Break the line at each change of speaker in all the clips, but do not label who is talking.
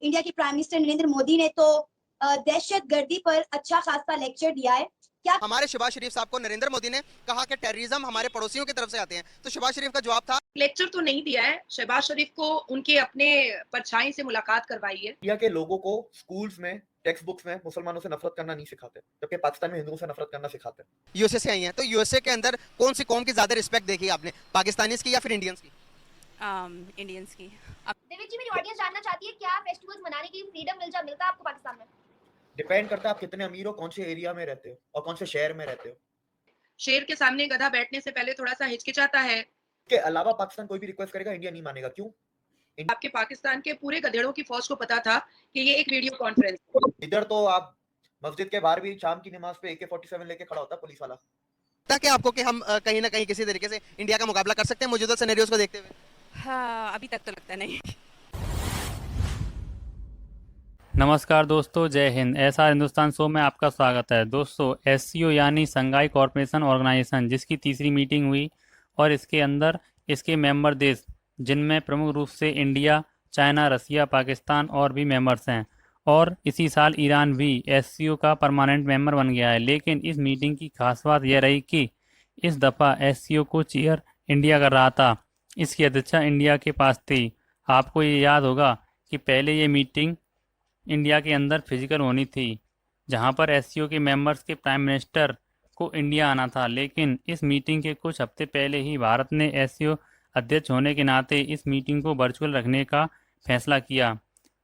India के prime minister Narendra Modi ने तो दहशतगर्दी पर अच्छा खासा लेक्चर दिया है। क्या
हमारे शहबाज शरीफ साहब को नरेंद्र मोदी ने कहा कि टेररिज्म हमारे पड़ोसियों की तरफ से आते हैं, तो शहबाज शरीफ का जवाब था,
लेक्चर तो नहीं दिया है। शहबाज शरीफ को उनके अपने परछाई से मुलाकात करवाई है।
इंडिया के लोगों को स्कूल्स में टेक्स्ट बुक्स में मुसलमानों से नफरत करना नहीं सिखाते, जबकि पाकिस्तान में हिंदुओं से नफरत करना सिखाते हैं।
यूएसए से आई हैं, तो यूएसए के अंदर कौन सी कौम की ज्यादा रिस्पेक्ट देखी आपने, पाकिस्तानीज की या फिर इंडियंस की?
इंडियंस की।
देविक जी, मेरी ऑडियंस जानना चाहती है क्या फेस्टिवल्स मनाने की फ्रीडम मिलता है आपको पाकिस्तान में?
डिपेंड करता है आप कितने अमीर हो, कौन से एरिया में रहते हो और कौन से शहर में रहते हो।
शेर के सामने गधा बैठने से पहले थोड़ा सा हिचकिचाता है।
के अलावा पाकिस्तान कोई भी रिक्वेस्ट करेगा, इंडिया नहीं मानेगा। क्यों?
आपके पाकिस्तान के पूरे गधेड़ों की फौज को पता था कि ये एक वीडियो कॉन्फ्रेंस।
इधर तो आप मस्जिद के बाहर भी शाम की नमाज पे AK-47 लेके खड़ा होता है पुलिस वाला।
ताकि आपको कि हम कहीं ना कहीं किसी तरीके से इंडिया का मुकाबला कर सकते हैं मौजूदा सिनेरियोस को देखते हुए?
हाँ, अभी तक तो लगता नहीं।
नमस्कार दोस्तों, जय हिंद। ऐसा हिंदुस्तान शो में आपका स्वागत है। दोस्तों, SCO यानी संघाई कॉरपोरेशन ऑर्गेनाइजेशन, जिसकी तीसरी मीटिंग हुई और इसके अंदर इसके मेंबर देश, जिनमें प्रमुख रूप से इंडिया, चाइना, रसिया, पाकिस्तान और भी मेंबर्स हैं, और इसी साल ईरान भी SCO का परमानेंट मेंबर बन गया है। लेकिन इस मीटिंग की खास बात यह रही कि इस दफ़ा SCO को चेयर इंडिया कर रहा था। इसकी अध्यक्षता इंडिया के पास थी। आपको ये याद होगा कि पहले ये मीटिंग इंडिया के अंदर फिजिकल होनी थी, जहां पर SCO के मेंबर्स के प्राइम मिनिस्टर को इंडिया आना था। लेकिन इस मीटिंग के कुछ हफ्ते पहले ही भारत ने SCO अध्यक्ष होने के नाते इस मीटिंग को वर्चुअल रखने का फैसला किया,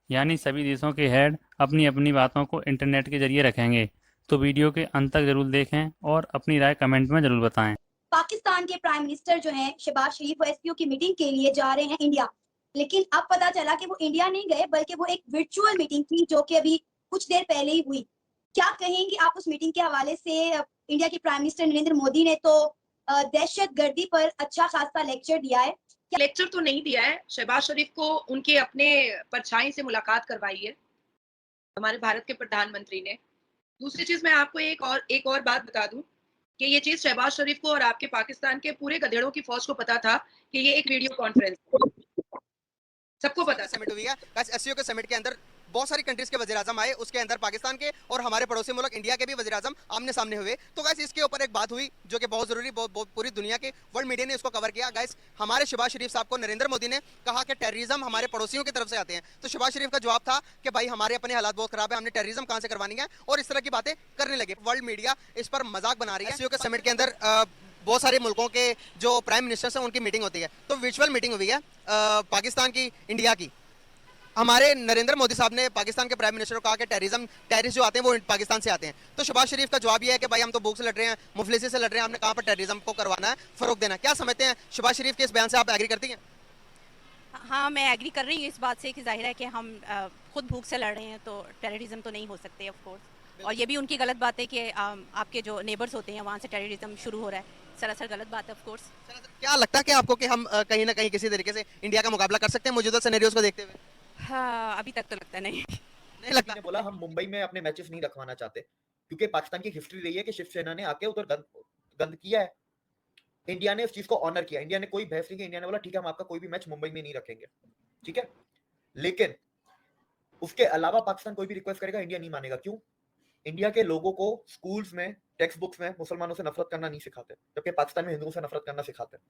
यानी सभी देशों के हेड अपनी अपनी बातों को इंटरनेट के जरिए रखेंगे। तो वीडियो के अंत तक जरूर देखें और अपनी राय कमेंट में जरूर बताएं।
पाकिस्तान के प्राइम मिनिस्टर जो हैं शहबाज शरीफ वो एसपीओ की मीटिंग के लिए जा रहे हैं इंडिया, लेकिन अब पता चला कि वो इंडिया नहीं गए बल्कि वो एक वर्चुअल मीटिंग थी जो कि अभी कुछ देर पहले ही हुई। क्या कहेंगे आप उस मीटिंग के हवाले से? इंडिया के प्राइम मिनिस्टर नरेंद्र मोदी ने तो दहशतगर्दी पर अच्छा खासा लेक्चर दिया है।
लेक्चर तो नहीं दिया है। शहबाज शरीफ को उनके अपने परछाई से मुलाकात करवाई है हमारे भारत के प्रधानमंत्री ने। दूसरी चीज, मैं आपको एक और बात बता दूं कि ये चीज शहबाज शरीफ को और आपके पाकिस्तान के पूरे गधेड़ों की फौज को पता था कि ये एक वीडियो कॉन्फ्रेंस, सबको पता।
समिट हुई है, SCO के समिट के अंदर बहुत सारी कंट्रीज के वज़ीर-आज़म आए, उसके अंदर पाकिस्तान के और हमारे पड़ोसी मुल्क इंडिया के भी वज़ीर-आज़म आमने सामने हुए। तो गाइस इसके ऊपर एक बात हुई जो कि बहुत जरूरी, बहुत पूरी दुनिया के वर्ल्ड मीडिया ने इसको कवर किया। गाइस, हमारे शहबाज शरीफ साहब को नरेंद्र मोदी ने कहा कि टेररिज्म हमारे पड़ोसियों की तरफ से आते हैं, तो शहबाज शरीफ का जवाब था कि भाई हमारे अपने हालात बहुत खराब है, हमने टेररिज्म कहां से करवानी है, और इस तरह की बातें करने लगे। वर्ल्ड मीडिया इस पर मजाक बना रही है। SCO के समिट के अंदर बहुत सारे मुल्कों के जो प्राइम मिनिस्टर्स हैं उनकी मीटिंग होती है, तो वर्चुअल मीटिंग हुई है पाकिस्तान की, इंडिया की। हमारे नरेंद्र मोदी साहब ने पाकिस्तान के प्राइम मिनिस्टर को कहा कि टेररिस्ट जो आते हैं वो पाकिस्तान से आते हैं। तो शहबाज शरीफ का जवाब यह है कि भाई हम तो भूख से लड़ रहे हैं, मुफलिसी से लड़ रहे हैं, हमने कहाँ पर टेररिज्म को करवाना है, फरोग देना है। क्या समझते हैं शहबाज शरीफ के इस बयान से, आप एग्री करती हैं?
हाँ, मैं एग्री कर रही हूँ इस बात से कि जाहिर है कि हम खुद भूख से लड़ रहे हैं, तो टेररिज्म तो नहीं हो सकते ऑफ कोर्स। और ये भी उनकी गलत बात है कि आपके जो नेबर्स होते हैं वहाँ से टेररिज्म शुरू हो रहा है, सरासर गलत बात है ऑफ कोर्स।
क्या लगता है कि आपको कि हम कहीं ना कहीं किसी तरीके से इंडिया का मुकाबला कर सकते हैं मौजूदा सिनेरियोस को देखते हुए?
हाँ, अभी तक तो लगता नहीं।
नहीं लगता।
बोला हम मुंबई में अपने मैचेस नहीं रखवाना चाहते, क्योंकि पाकिस्तान की हिस्ट्री रही है कि शिवसेना ने आके उधर गंद किया है। इंडिया ने उस चीज को ऑनर किया। इंडिया ने कोई बहस नहीं की। इंडिया ने बोला ठीक है, हम आपका कोई भी मैच मुंबई में नहीं रखेंगे, ठीक है। लेकिन उसके अलावा पाकिस्तान कोई भी रिक्वेस्ट करेगा, इंडिया नहीं मानेगा। क्यों? इंडिया के लोगों को स्कूल्स में टेक्स्ट बुक्स में मुसलमानों से नफरत करना नहीं सिखाते, जबकि पाकिस्तान में हिंदुओं से नफरत करना सिखाते हैं।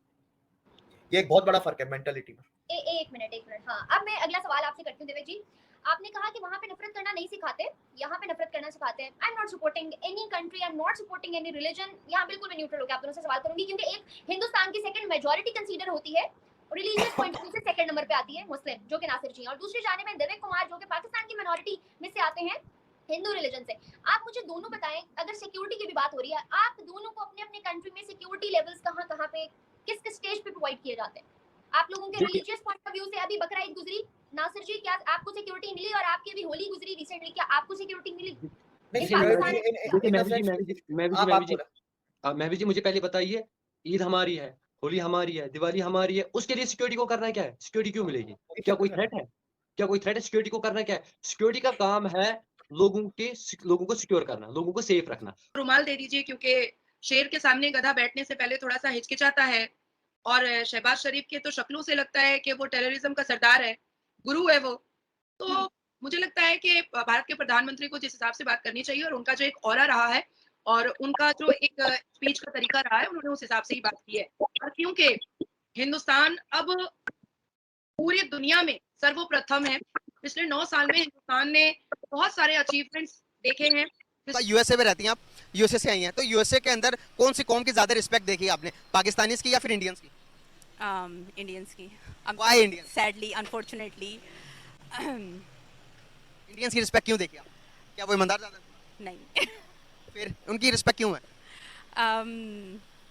ये एक बहुत बड़ा फर्क है मेंटालिटी में।
एक मिनट। हाँ, अब मैं अगला सवाल आपसे करती हूँ देविक जी। आपने कहा कि वहाँ पे नफरत करना नहीं सिखाते, यहाँ पे नफरत करना सिखाते हैं। I am not supporting any country, I am not supporting any religion. यहाँ बिल्कुल मैं न्यूट्रल होकर आप दोनों से सवाल करूंगी, क्योंकि एक हिंदुस्तान की सेकंड मेजॉरिटी कंसीडर होती है, रिलीजियस पॉइंट ऑफ व्यू से सेकंड नंबर पे आती है मुस्लिम, जो कि नासिर जी हैं, और दूसरी जाने में देवेक कुमार जो कि पाकिस्तान की मिनॉरिटी में से आते हैं, हिंदू रिलीजन से। आप मुझे दोनों बताएं, अगर सिक्योरिटी की भी बात हो रही है, आप दोनों को अपने अपने कंट्री में सिक्योरिटी लेवल्स कहाँ पे किस किस स्टेज पे प्रोवाइड किए जाते हैं? आप लोगों के रिलीजियस पॉइंट ऑफ व्यू से अभी बकरा ईद गुजरी, नासिर जी क्या आपको सिक्योरिटी मिली? और आपकी अभी होली गुजरी रिसेंटली, क्या आपको सिक्योरिटी मिली?
महबी जी, मुझे पहले बताइए, ईद हमारी है, होली हमारी है, दिवाली हमारी है, उसके लिए सिक्योरिटी को करना क्या है? सिक्योरिटी क्यों मिलेगी? क्या कोई थ्रेट है? क्या कोई थ्रेट है? सिक्योरिटी को करना क्या है? सिक्योरिटी का काम है लोगों को सिक्योर करना, लोगों को सेफ रखना।
रुमाल दे दीजिए, क्योंकि शेर के सामने गधा बैठने से पहले थोड़ा सा हिचकिचाता है, और शहबाज शरीफ के तो शक्लों से लगता है कि वो टेररिज्म का सरदार है, गुरु है वो। तो मुझे लगता है कि भारत के प्रधानमंत्री को जिस हिसाब से बात करनी चाहिए और उनका जो एक ऑरा रहा है और उनका जो एक स्पीच का तरीका रहा है, उन्होंने उस हिसाब से ही बात की है। और क्योंकि हिंदुस्तान अब पूरी दुनिया में सर्वप्रथम है, पिछले 9 साल में हिंदुस्तान ने बहुत सारे अचीवमेंट्स देखे हैं।
यूएसए में रहती हैं आप, यूएसए से आई हैं, तो यूएसए के अंदर कौन सी कौम की ज्यादा रिस्पेक्ट देखी आपने, पाकिस्तानीज की या फिर इंडियंस की?
इंडियंस की।
Why Indians?
Sadly, unfortunately
Indians की रिस्पेक्ट क्यों देखी आप? क्या वो ईमानदार ज्यादा हैं?
नहीं।
फिर उनकी रिस्पेक्ट क्यों है?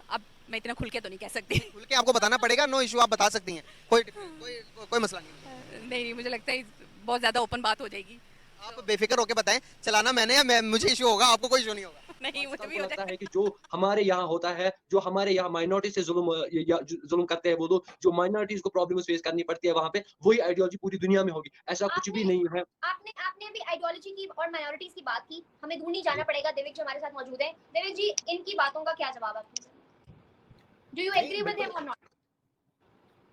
अब मैं इतना खुल के तो नहीं कह सकती।
खुल के आपको बताना पड़ेगा, नो इशू, आप बता सकती हैं, कोई मसला नहीं।
नहीं, मुझे लगता है बहुत ज़्यादा ओपन बात हो जाएगी।
आप बेफिक्र होकर बताएं, चलाना मैंने या मुझे इशू होगा, आपको कोई इशू नहीं होगा।
नहीं, मुझे भी
लगता है कि जो हमारे यहाँ होता है, जो हमारे यहाँ माइनॉरिटी से जुल्म करते हैं वो लोग, जो माइनॉरिटीज को प्रॉब्लम्स फेस करनी पड़ती है वहाँ पे, वही आइडियोलॉजी पूरी दुनिया में होगी। ऐसा कुछ भी नहीं है।
आपने अभी आइडियोलॉजी की और माइनॉरिटीज की बात की, हमें दूर नहीं जाना पड़ेगा। देविक जी हमारे साथ मौजूद हैं। देविक जी, इनकी बातों का क्या जवाब आपके? Do you agree with him और not?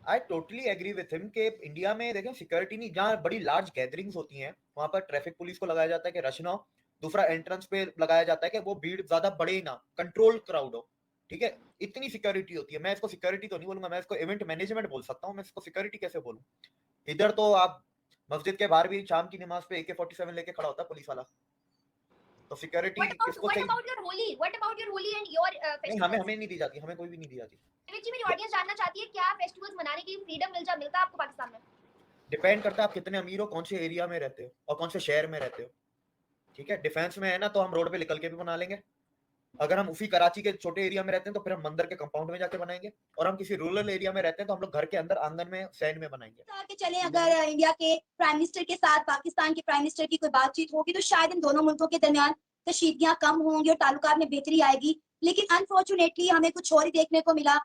I totally agree with him कि इंडिया में देखें सिक्योरिटी नहीं, जहाँ बड़ी लार्ज गैदरिंग्स होती हैं वहां पर ट्रैफिक पुलिस को लगाया जाता है कि रश ना हो, दूसरा एंट्रेंस पे लगाया जाता है कि वो भीड़ ज्यादा बढ़े ही ना, कंट्रोल क्राउड हो, ठीक है, इतनी सिक्योरिटी होती है। मैं इसको सिक्योरिटी तो नहीं बोलूंगा, मैं इसको इवेंट मैनेजमेंट बोल सकता हूँ, मैं इसको सिक्योरिटी कैसे बोलूँ? इधर तो आप मस्जिद के बाहर भी शाम की नमाज पे AK-47 लेके खड़ा होता है पुलिस वाला, तो सिक्योरिटी किसको चाहिए?
What about your holy and your
नहीं, हमें नहीं दी जाती, हमें कोई भी नहीं दी जाती।
देविक जी, मेरी ऑडियंस जानना चाहती है क्या फेस्टिवल्स मनाने की फ्रीडम मिलता है आपको पाकिस्तान में?
डिपेंड करता है आप कितने अमीर हो, कौन से एरिया में रहते हो और कौन से शहर में रहते हो, ठीक है। डिफेंस में है ना तो हम रोड पे निकल के भी बना लेंगे, अगर हम उसी कराची के छोटे एरिया में रहते हैं तो फिर हम मंदिर के कंपाउंड में जाके बनाएंगे, और हम किसी रूरल एरिया में रहते हैं तो हम लोग घर के अंदर आंगन में सैंड में बनाएंगे।
कि चले अगर इंडिया के प्राइम मिनिस्टर के साथ पाकिस्तान के प्राइम मिनिस्टर की कोई बातचीत होगी तो शायद इन दोनों मुल्कों के दरमियान कशीदगियां कम होंगी और ताल्लुकात में बेहतरी आएगी। लेकिन अनफॉर्चुनेटली हमें कुछ और ही देखने को मिला।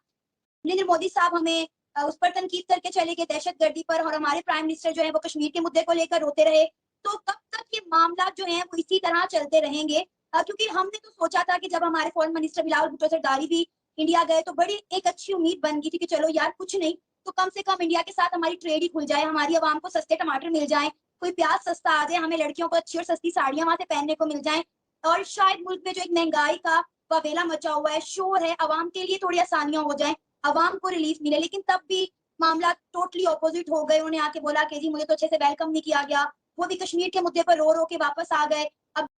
नरेंद्र मोदी साहब हमें उस पर तनकीद करके चले गए दहशतगर्दी पर, और हमारे प्राइम मिनिस्टर जो है वो कश्मीर के मुद्दे को लेकर रोते रहे। तो कब तक ये मामला जो है वो इसी तरह चलते रहेंगे? क्योंकि हमने तो सोचा था कि जब हमारे फॉरेन मिनिस्टर बिलावल भुट्टो सरदारी भी इंडिया गए तो बड़ी एक अच्छी उम्मीद बन गई थी कि चलो यार कुछ नहीं तो कम से कम इंडिया के साथ हमारी ट्रेड ही खुल जाए, हमारी आवाम को सस्ते टमाटर मिल जाए, कोई प्याज सस्ता आ जाए, हमें लड़कियों को अच्छी और सस्ती साड़ियां वहां से पहनने को मिल जाए, और शायद मुल्क में जो एक महंगाई का बवेला मचा हुआ है, शोर है, आवाम के लिए थोड़ी आसानियां हो जाए, आवाम को रिलीफ मिले। लेकिन तब भी मामला टोटली ऑपोजिट हो गए। उन्हें आके बोला कि जी मुझे तो अच्छे से वेलकम नहीं किया गया। वो भी कश्मीर के मुद्दे पर रो रो के वापस आ गए।